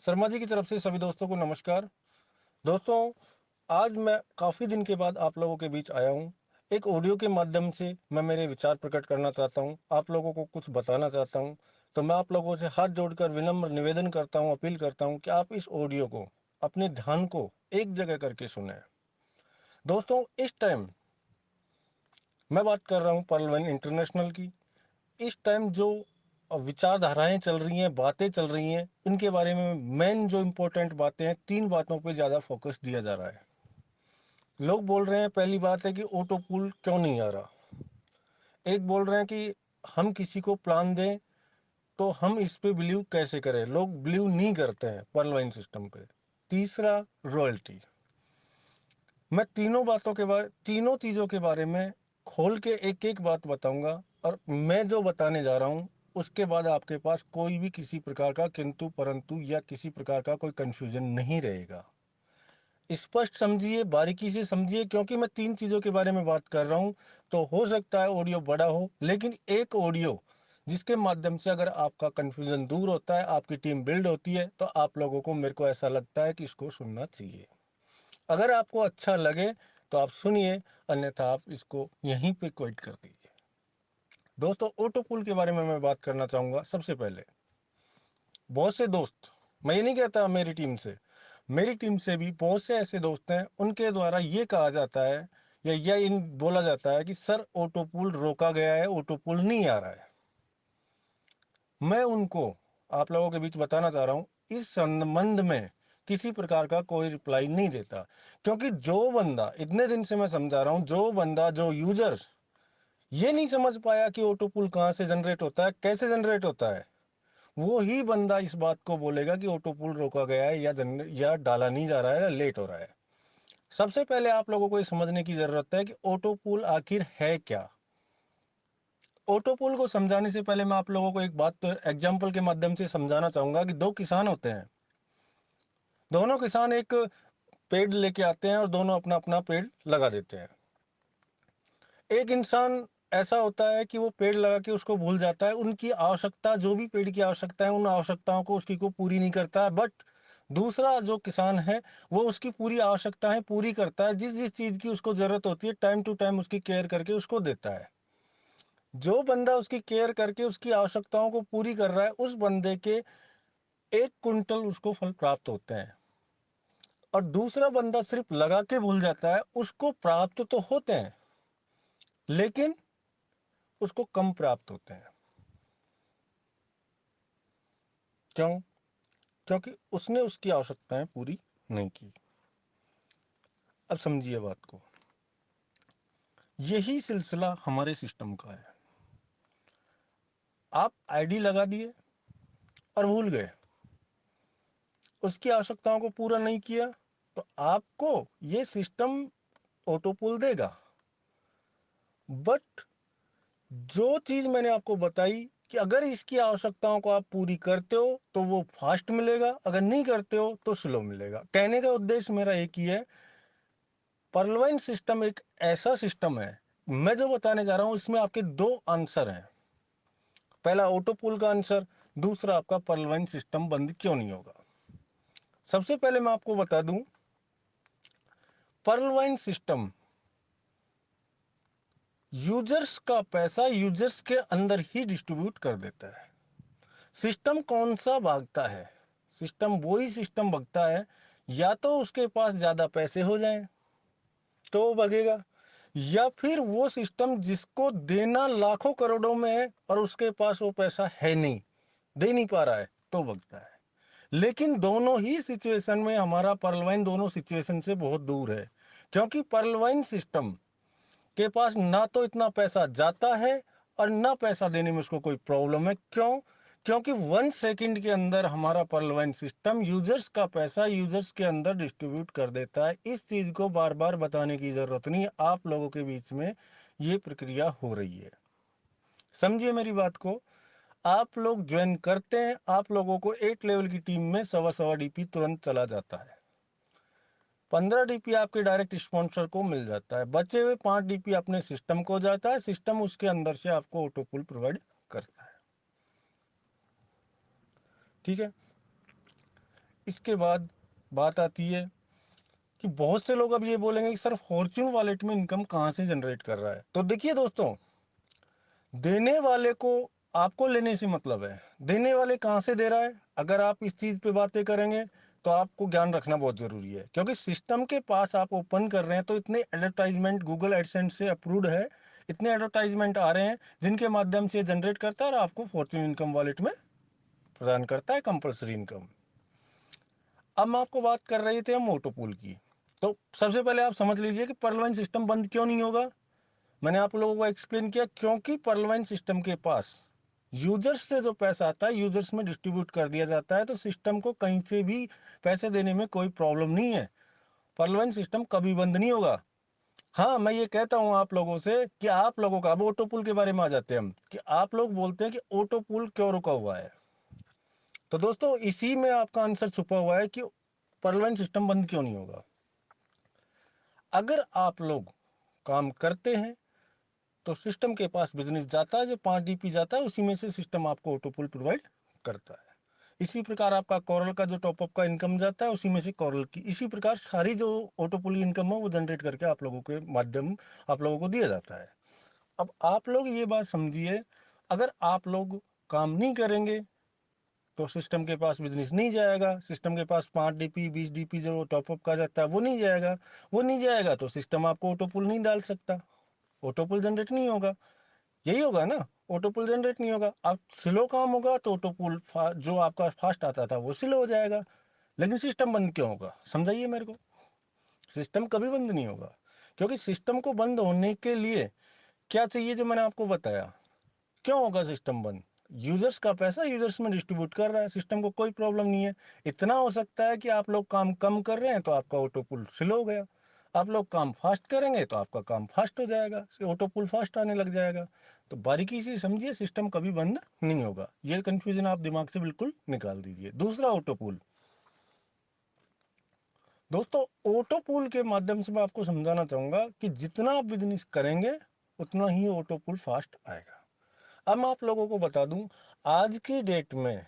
शर्मा जी की तरफ से सभी दोस्तों को नमस्कार। दोस्तों, आज मैं काफ़ी दिन के बाद आप लोगों के बीच आया हूँ। एक ऑडियो के माध्यम से मैं मेरे विचार प्रकट करना चाहता हूँ, आप लोगों को कुछ बताना चाहता हूँ। तो मैं आप लोगों से हाथ जोड़कर विनम्र निवेदन करता हूँ, अपील करता हूँ कि आप इस ऑडियो को, अपने ध्यान को एक जगह करके सुने। दोस्तों, इस टाइम मैं बात कर रहा हूँ पर्ल वन इंटरनेशनल की। इस टाइम जो विचारधाराएं चल रही हैं, बातें चल रही हैं, इनके बारे में मेन जो इम्पोर्टेंट बातें हैं, 3 बातों पे ज़्यादा फोकस दिया जा रहा है। लोग बोल रहे हैं, पहली बात है कि ऑटो पूल क्यों नहीं आ रहा। एक बोल रहे हैं कि हम किसी को प्लान दें तो हम इस पे बिलीव कैसे करें, लोग बिलीव नहीं करते हैं पर्ल वाइन सिस्टम पे। तीसरा, रॉयल्टी। मैं तीनों चीज़ों के बारे में खोल के एक एक बात बताऊंगा, और मैं जो बताने जा रहा हूं उसके बाद आपके पास कोई भी किसी प्रकार का किंतु परंतु या किसी प्रकार का कोई कंफ्यूजन नहीं रहेगा। स्पष्ट समझिए, बारीकी से समझिए, क्योंकि मैं 3 चीज़ों के बारे में बात कर रहा हूं। तो हो सकता है ऑडियो बड़ा हो, लेकिन एक ऑडियो जिसके माध्यम से अगर आपका कंफ्यूजन दूर होता है, आपकी टीम बिल्ड होती है, तो आप लोगों को, मेरे को ऐसा लगता है कि इसको सुनना चाहिए। अगर आपको अच्छा लगे तो आप सुनिए, अन्यथा आप इसको यहीं पे क्विट कर दीजिए। दोस्तों, ऑटो पुल के बारे में मैं बात करना चाहूँगा। सबसे पहले, बहुत से दोस्त, मैं ये नहीं कहता मेरी टीम से भी बहुत से ऐसे दोस्त हैं, उनके द्वारा ये कहा जाता है या इन बोला जाता है कि सर, ऑटो पुल रोका गया है, ऑटो पुल नहीं आ रहा है। मैं उनको आप लोगों के बीच बताना चाह रहा हूँ, इस संबंध में किसी प्रकार का कोई रिप्लाई नहीं देता। क्योंकि जो बंदा, इतने दिन से मैं समझा रहा हूँ, जो बंदा, जो यूजर ये नहीं समझ पाया कि ऑटो पुल कहाँ से जनरेट होता है, कैसे जनरेट होता है, वो ही बंदा इस बात को बोलेगा कि ऑटो पुल रोका गया है या डाला नहीं जा रहा है या लेट हो रहा है। सबसे पहले आप लोगों को ये समझने की जरूरत है कि ऑटो पुल आखिर है क्या। ऑटो पुल को समझाने से पहले मैं आप लोगों को एक बात एग्जाम्पल के माध्यम से समझाना चाहूंगा कि 2 किसान होते हैं। दोनों किसान एक पेड़ लेके आते हैं और दोनों अपना अपना पेड़ लगा देते हैं। एक इंसान ऐसा होता है कि वो पेड़ लगा के उसको भूल जाता है, उनकी आवश्यकता, जो भी पेड़ की आवश्यकता है, उन आवश्यकताओं को उसकी को पूरी नहीं करता है। बट दूसरा जो किसान है, वो उसकी पूरी आवश्यकताएं पूरी करता है, जिस जिस चीज की उसको जरूरत होती है, टाइम टू टाइम उसकी केयर करके उसको देता है। जो बंदा उसकी केयर करके उसकी आवश्यकताओं को पूरी कर रहा है, उस बंदे के 1 कुंटल उसको फल प्राप्त होते हैं। और दूसरा बंदा सिर्फ लगा के भूल जाता है, उसको प्राप्त तो होते हैं, लेकिन उसको कम प्राप्त होते हैं। क्यों? क्योंकि उसने उसकी आवश्यकताएं पूरी नहीं की। अब समझिए बात को। यही सिलसिला हमारे सिस्टम का है। आप आईडी लगा दिए और भूल गए, उसकी आवश्यकताओं को पूरा नहीं किया, तो आपको ये सिस्टम ऑटो पुल देगा। बट जो चीज मैंने आपको बताई कि अगर इसकी आवश्यकताओं को आप पूरी करते हो तो वो फास्ट मिलेगा, अगर नहीं करते हो तो स्लो मिलेगा। कहने का उद्देश्य मेरा एक ही है, पर्लवाइन सिस्टम एक ऐसा सिस्टम है, मैं जो बताने जा रहा हूं इसमें आपके 2 आंसर हैं। पहला ऑटो पुल का आंसर, दूसरा आपका पर्लवाइन सिस्टम बंद क्यों नहीं होगा। सबसे पहले मैं आपको बता दूं, पर्लवाइन सिस्टम यूजर्स का पैसा यूजर्स के अंदर ही डिस्ट्रीब्यूट कर देता है। सिस्टम कौन सा भागता है? सिस्टम वही सिस्टम भागता है, या तो उसके पास ज्यादा पैसे हो जाएं तो वो भागेगा, या फिर वो सिस्टम जिसको देना लाखों करोड़ों में है और उसके पास वो पैसा है नहीं, दे नहीं पा रहा है, तो भागता है। लेकिन दोनों ही सिचुएशन में हमारा पर्लवाइन दोनों सिचुएशन से बहुत दूर है। क्योंकि पर्लवाइन सिस्टम के पास ना तो इतना पैसा जाता है और ना पैसा देने में उसको कोई प्रॉब्लम है। क्यों? क्योंकि 1 सेकंड के अंदर हमारा पर्लवाइन सिस्टम यूजर्स का पैसा यूजर्स के अंदर डिस्ट्रीब्यूट कर देता है। इस चीज को बार बार बताने की जरूरत नहीं है, आप लोगों के बीच में ये प्रक्रिया हो रही है। समझिए मेरी बात को। आप लोग ज्वाइन करते हैं, आप लोगों को 8 लेवल की टीम में सवा सवा डीपी तुरंत चला जाता है, 15 डीपी आपके डायरेक्ट स्पॉन्सर को मिल जाता है, बचे हुए 5 डीपी अपने सिस्टम को जाता है, सिस्टम उसके अंदर से आपको ऑटो पुल प्रोवाइड करता है। ठीक है। इसके बाद बात आती है कि बहुत से लोग अब ये बोलेंगे कि सर फॉर्च्यून वॉलेट में इनकम कहाँ से जनरेट कर रहा है। तो देखिए दोस्तों, देने वाले को आपको लेने से मतलब है, देने वाले कहाँ से दे रहा है। अगर आप इस चीज़ पे बातें करेंगे तो आपको ज्ञान रखना बहुत ज़रूरी है, क्योंकि सिस्टम के पास आप ओपन कर रहे हैं तो इतने एडवर्टाइजमेंट गूगल एडसेंस से अप्रूव्ड है, इतने एडवर्टाइजमेंट आ रहे हैं जिनके माध्यम से जनरेट करता है और आपको फॉर्च्यून इनकम वॉलेट में प्रदान करता है कंपल्सरी इनकम। अब मैं आपको बात कर रहे थे हम मोटोपूल की। तो सबसे पहले आप समझ लीजिए कि पर्लवाइन सिस्टम बंद क्यों नहीं होगा। मैंने आप लोगों को एक्सप्लेन किया, क्योंकि पर्लवाइन सिस्टम के पास यूजर्स से जो पैसा आता है यूजर्स में डिस्ट्रीब्यूट कर दिया जाता है, तो सिस्टम को कहीं से भी पैसे देने में कोई प्रॉब्लम नहीं है। पर्लवाइन सिस्टम कभी बंद नहीं होगा। हाँ, मैं ये कहता हूँ आप लोगों से कि आप लोगों का, अब ऑटोपूल के बारे में आ जाते हैं हम, कि आप लोग बोलते हैं कि ऑटोपूल क्यों रुका हुआ है। तो दोस्तों इसी में आपका आंसर छुपा हुआ है कि पर्लवाइन सिस्टम बंद क्यों नहीं होगा। अगर आप लोग काम करते हैं तो सिस्टम के पास बिजनेस जाता है, जो 5 DP जाता है उसी में से सिस्टम आपको ऑटोपुल प्रोवाइड करता है। इसी प्रकार आपका कॉरल का जो टॉपअप का इनकम जाता है उसी में से कॉरल की, इसी प्रकार सारी जो ऑटोपुल इनकम है वो जनरेट करके आप लोगों के माध्यम आप लोगों को दिया जाता है। अब आप लोग ये बात समझिए, अगर आप लोग काम नहीं करेंगे तो सिस्टम के पास बिजनेस नहीं जाएगा, सिस्टम के पास 5 DP 20 DP जो टॉपअप का जाता है वो नहीं जाएगा, वो नहीं जाएगा तो सिस्टम आपको ऑटोपुल नहीं डाल सकता, ऑटोपुल जनरेट नहीं होगा। यही होगा ना, ऑटोपुल जनरेट नहीं होगा। अब स्लो काम होगा तो ऑटोपुल जो आपका फास्ट आता था वो स्लो हो जाएगा। लेकिन सिस्टम बंद क्यों होगा, समझाइए मेरे को। सिस्टम कभी बंद नहीं होगा, क्योंकि सिस्टम को बंद होने के लिए क्या चाहिए, जो मैंने आपको बताया। क्यों होगा सिस्टम बंद? यूजर्स का पैसा यूजर्स में डिस्ट्रीब्यूट कर रहा है, सिस्टम को कोई प्रॉब्लम नहीं है। इतना हो सकता है कि आप लोग काम कम कर रहे हैं तो आपका ऑटोपुल स्लो हो गया, आप लोग काम फास्ट करेंगे तो आपका काम फास्ट हो जाएगा, ऑटोपुल फास्ट आने लग जाएगा। तो बारीकी से समझिए, सिस्टम कभी बंद नहीं होगा, ये कंफ्यूजन आप दिमाग से बिल्कुल निकाल दीजिए। दूसरा, ऑटोपुल। दोस्तों ऑटोपुल के माध्यम से मैं आपको समझाना चाहूंगा कि जितना आप बिजनेस करेंगे उतना ही ऑटोपुल फास्ट आएगा। अब मैं आप लोगों को बता दूं, आज की डेट में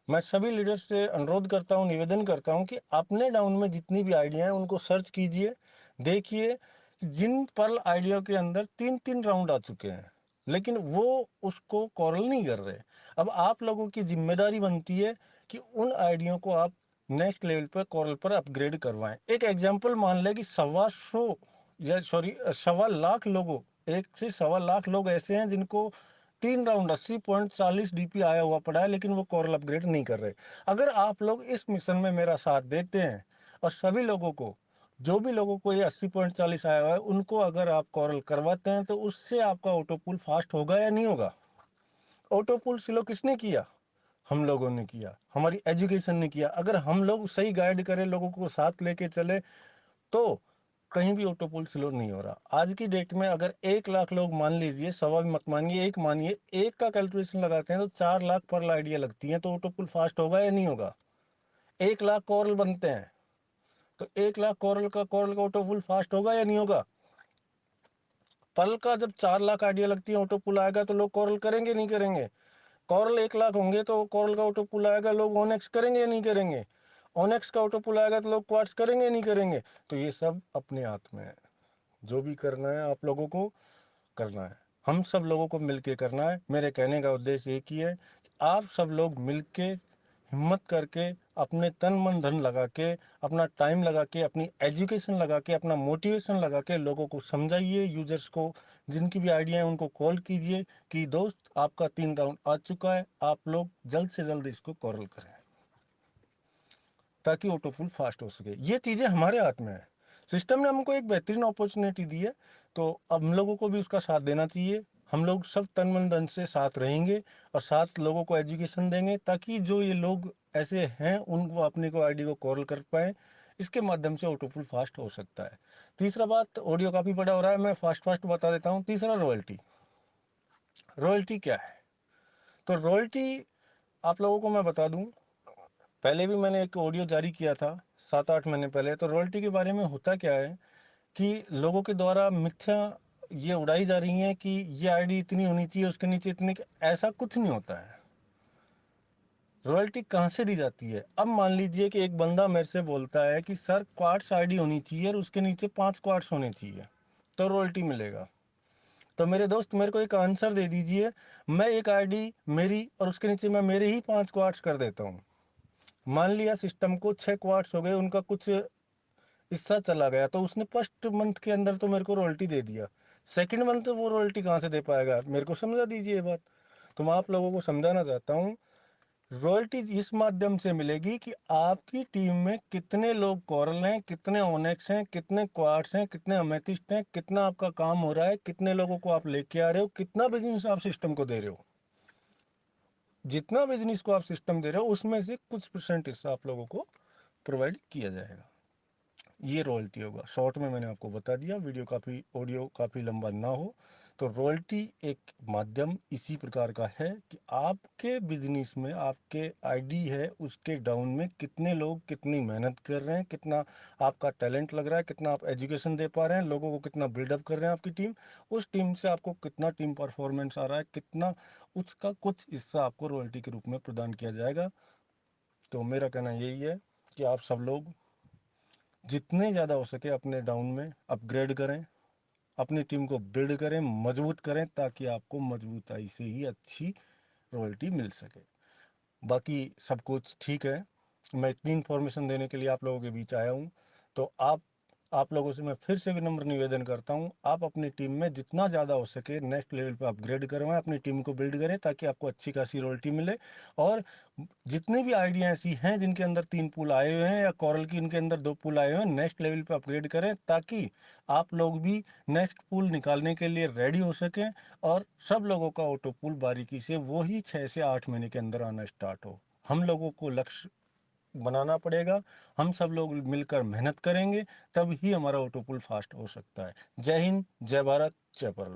मैं सभी लीडर्स से अनुरोध करता हूं, निवेदन करता हूं कि अपने डाउन में जितनी भी आइडिया हैं उनको सर्च कीजिए, देखिए जिन पर्ल आइडिया के अंदर 3-3 राउंड आ चुके हैं लेकिन वो उसको कॉरल नहीं कर रहे। अब आप लोगों की जिम्मेदारी बनती है कि उन आइडिया को आप नेक्स्ट लेवल पर कॉरल पर अपग्रेड करवाएं। एक एग्जांपल मान लें कि 125 या सॉरी 1.25 लाख लोगों, 1 से 1.25 लाख लोग ऐसे हैं जिनको 3 राउंड 80.40 DP आया हुआ पड़ा है लेकिन वो कॉरल अपग्रेड नहीं कर रहे। अगर आप लोग इस मिशन में मेरा साथ देते हैं और सभी लोगों को, जो भी लोगों को ये 80.40 आया हुआ है उनको अगर आप कॉरल करवाते हैं तो उससे आपका ऑटोपुल फास्ट होगा या नहीं होगा। ऑटोपुल स्लो किसने किया? हम लोगों ने किया, हमारी एजुकेशन ने किया। अगर हम लोग सही गाइड करें, लोगों को साथ लेके चले, तो कहीं भी ऑटोपुल स्लो नहीं हो रहा। आज की डेट में अगर 1 लाख लोग, मान लीजिए, सवा भी मत मानिए, एक मानिए, एक का कैलकुलेशन लगाते हैं तो 4 लाख पर आइडिया लगती है, तो ऑटोपुल फास्ट होगा या नहीं होगा? 1 लाख कॉरल बनते हैं तो 1 लाख कॉरल का ऑटोपुल फास्ट होगा या नहीं होगा? पल का जब 4 लाख आइडिया लगती है ऑटोपुल आएगा तो लोग कॉरल करेंगे नहीं करेंगे? कॉरल 1 लाख होंगे तो कॉरल का ऑटोपुल आएगा, लोग ओनेक्स करेंगे या नहीं करेंगे? ओनेक्स का ऑटोपुल आएगा तो लोग क्वार्ट्स करेंगे या नहीं करेंगे? तो ये सब अपने हाथ में है, जो भी करना है आप लोगों को करना है, हम सब लोगों को मिलके करना है। मेरे कहने का उद्देश्य एक ही है कि आप सब लोग मिलके हिम्मत करके अपने तन मन धन लगा के, अपना टाइम लगा के, अपनी एजुकेशन लगा के, अपना मोटिवेशन लगा के लोगों को समझाइए, यूजर्स को जिनकी भी आइडिया है उनको कॉल कीजिए कि दोस्त आपका 3 राउंड आ चुका है, आप लोग जल्द से जल्द इसको कॉरल करें ताकि ऑटोफुल फास्ट हो सके। ये चीज़ें हमारे हाथ में है, सिस्टम ने हमको एक बेहतरीन अपॉर्चुनिटी दी है, तो अब हम लोगों को भी उसका साथ देना चाहिए। हम लोग सब तन मन धन से साथ रहेंगे और साथ लोगों को एजुकेशन देंगे ताकि जो ये लोग ऐसे हैं उनको अपने को आईडी को कॉल कर पाए। इसके माध्यम से ऑटोफुल फास्ट हो सकता है। तीसरा बात, ऑडियो काफ़ी बड़ा हो रहा है, मैं फास्ट फास्ट बता देता हूँ। तीसरा, रॉयल्टी। रॉयल्टी क्या है? तो रॉयल्टी आप लोगों को मैं बता दूं, पहले भी मैंने एक ऑडियो जारी किया था 7-8 महीने पहले। तो रॉयल्टी के बारे में होता क्या है कि लोगों के द्वारा मिथ्या ये उड़ाई जा रही है कि ये आईडी इतनी होनी चाहिए, उसके नीचे इतनी, ऐसा कुछ नहीं होता है। रॉयल्टी कहाँ से दी जाती है? अब मान लीजिए कि एक बंदा मेरे से बोलता है कि सर क्वार्ट्स आईडी होनी चाहिए और उसके नीचे 5 क्वार्ट्स होने चाहिए तो रॉयल्टी मिलेगा। तो मेरे दोस्त मेरे को एक आंसर दे दीजिए, मैं एक आईडी मेरी और उसके नीचे मैं मेरे ही 5 क्वार्ट्स कर देता हूँ। मान लिया सिस्टम को 6 क्वार्ट्स हो गए, उनका कुछ हिस्सा चला गया, तो उसने फर्स्ट मंथ के अंदर तो मेरे को रॉयल्टी दे दिया, सेकंड मंथ वो रॉयल्टी कहाँ से दे पाएगा? मेरे को समझा दीजिए ये बात। तो मैं आप लोगों को समझाना चाहता हूँ, रॉयल्टी इस माध्यम से मिलेगी कि आपकी टीम में कितने लोग कोरल हैं, कितने ओनेक्स हैं, कितने क्वार्ट्स हैं, कितने अमेथिस्ट हैं, कितना आपका काम हो रहा है, कितने लोगों को आप लेके आ रहे हो, कितना बिजनेस आप सिस्टम को दे रहे हो। जितना बिजनेस को आप सिस्टम दे रहे हो उसमें से कुछ परसेंट हिस्सा आप लोगों को प्रोवाइड किया जाएगा। ये रॉयल्टी होगा। शॉर्ट में मैंने आपको बता दिया, ऑडियो काफ़ी लंबा ना हो। तो रॉयल्टी एक माध्यम इसी प्रकार का है कि आपके बिजनेस में आपके आईडी है उसके डाउन में कितने लोग कितनी मेहनत कर रहे हैं, कितना आपका टैलेंट लग रहा है, कितना आप एजुकेशन दे पा रहे हैं, लोगों को कितना बिल्डअप कर रहे हैं आपकी टीम, उस टीम से आपको कितना टीम परफॉर्मेंस आ रहा है, कितना, उसका कुछ हिस्सा आपको रॉयल्टी के रूप में प्रदान किया जाएगा। तो मेरा कहना यही है कि आप सब लोग जितने ज़्यादा हो सके अपने डाउन में अपग्रेड करें, अपनी टीम को बिल्ड करें, मजबूत करें, ताकि आपको मजबूताई से ही अच्छी रॉयल्टी मिल सके। बाकी सब कुछ ठीक है। मैं इतनी इन्फॉर्मेशन देने के लिए आप लोगों के बीच आया हूँ। तो आप लोगों से मैं फिर से विनम्र निवेदन करता हूँ, आप अपनी टीम में जितना ज़्यादा हो सके नेक्स्ट लेवल पे अपग्रेड करवाएं, अपनी टीम को बिल्ड करें ताकि आपको अच्छी खासी रॉयल्टी मिले। और जितनी भी आइडिया ऐसी हैं जिनके अंदर 3 पुल आए हुए हैं या कॉरल की इनके अंदर 2 पुल आए हुए हैं, नेक्स्ट लेवल पे अपग्रेड करें ताकि आप लोग भी नेक्स्ट पुल निकालने के लिए रेडी हो सकें और सब लोगों का ऑटो पुल बारीकी से वही 6 से 8 महीने के अंदर आना स्टार्ट हो। हम लोगों को लक्ष्य बनाना पड़ेगा, हम सब लोग मिलकर मेहनत करेंगे, तब ही हमारा ऑटो पुल फास्ट हो सकता है। जय हिंद, जय भारत, जय परल।